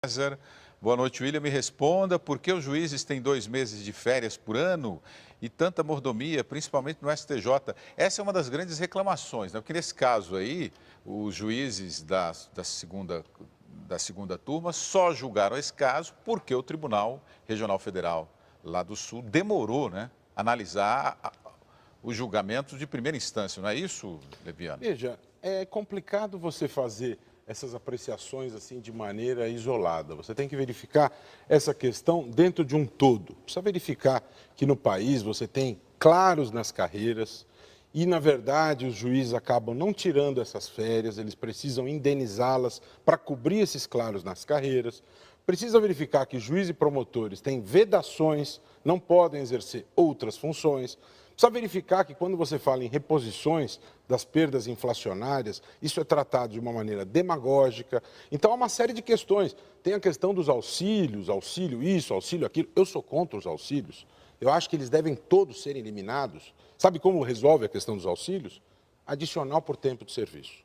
César. Boa noite, William. Me responda, por que os juízes têm 2 meses de férias por ano e tanta mordomia, principalmente no STJ? Essa é uma das grandes reclamações, né? Porque nesse caso aí, os juízes da segunda turma só julgaram esse caso porque o Tribunal Regional Federal lá do Sul demorou, né, analisar os julgamentos de primeira instância, não é isso, Leviano? Veja, é complicado você fazer essas apreciações assim de maneira isolada. Você tem que verificar essa questão dentro de um todo. Precisa verificar que no país você tem claros nas carreiras e, na verdade, os juízes acabam não tirando essas férias, eles precisam indenizá-las para cobrir esses claros nas carreiras. Precisa verificar que juízes e promotores têm vedações, não podem exercer outras funções. Precisa verificar que quando você fala em reposições das perdas inflacionárias, isso é tratado de uma maneira demagógica. Então, há uma série de questões. Tem a questão dos auxílios, auxílio isso, auxílio aquilo. Eu sou contra os auxílios. Eu acho que eles devem todos serem eliminados. Sabe como resolve a questão dos auxílios? Adicional por tempo de serviço.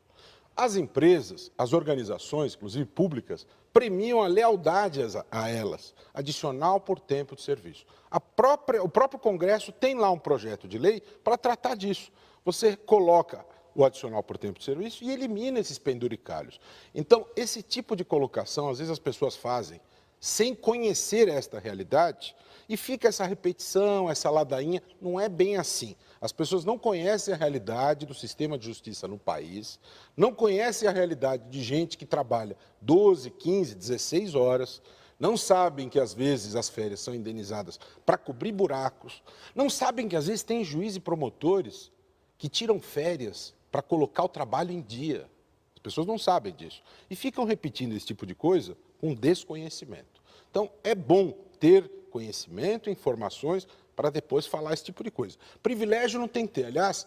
As empresas, as organizações, inclusive públicas, premiam a lealdade a elas, adicional por tempo de serviço. O próprio Congresso tem lá um projeto de lei para tratar disso. Você coloca o adicional por tempo de serviço e elimina esses penduricalhos. Então, esse tipo de colocação, às vezes as pessoas fazem sem conhecer esta realidade e fica essa repetição, essa ladainha. Não é bem assim. As pessoas não conhecem a realidade do sistema de justiça no país, não conhecem a realidade de gente que trabalha 12, 15, 16 horas, não sabem que às vezes as férias são indenizadas para cobrir buracos, não sabem que às vezes tem juízes e promotores que tiram férias para colocar o trabalho em dia. As pessoas não sabem disso e ficam repetindo esse tipo de coisa com desconhecimento. Então, é bom ter conhecimento, informações, para depois falar esse tipo de coisa. Privilégio não tem que ter. Aliás,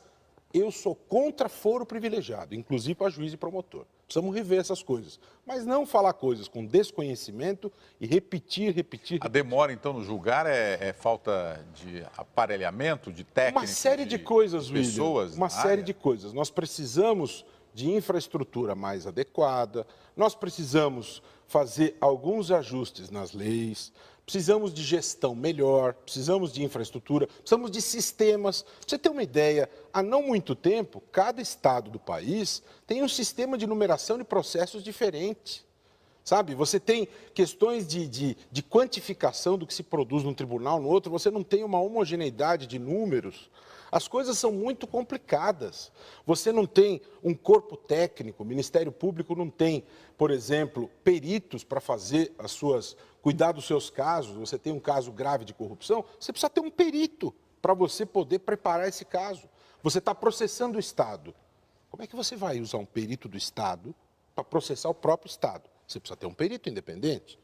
eu sou contra foro privilegiado, inclusive para juiz e promotor. Precisamos rever essas coisas. Mas não falar coisas com desconhecimento e repetir. A demora, então, no julgar é falta de aparelhamento, de técnica, uma série de coisas, de pessoas, William, uma série de coisas. Nós precisamos de infraestrutura mais adequada, nós precisamos fazer alguns ajustes nas leis, precisamos de gestão melhor, precisamos de infraestrutura, precisamos de sistemas. Pra você ter uma ideia, há não muito tempo, cada estado do país tem um sistema de numeração de processos diferente. Sabe, você tem questões de quantificação do que se produz num tribunal, no outro, você não tem uma homogeneidade de números. As coisas são muito complicadas. Você não tem um corpo técnico, o Ministério Público não tem, por exemplo, peritos para cuidar dos seus casos. Você tem um caso grave de corrupção, você precisa ter um perito para você poder preparar esse caso. Você está processando o Estado. Como é que você vai usar um perito do Estado para processar o próprio Estado? Você precisa ter um perito independente.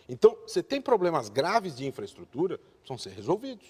Então, você tem problemas graves de infraestrutura, precisam ser resolvidos.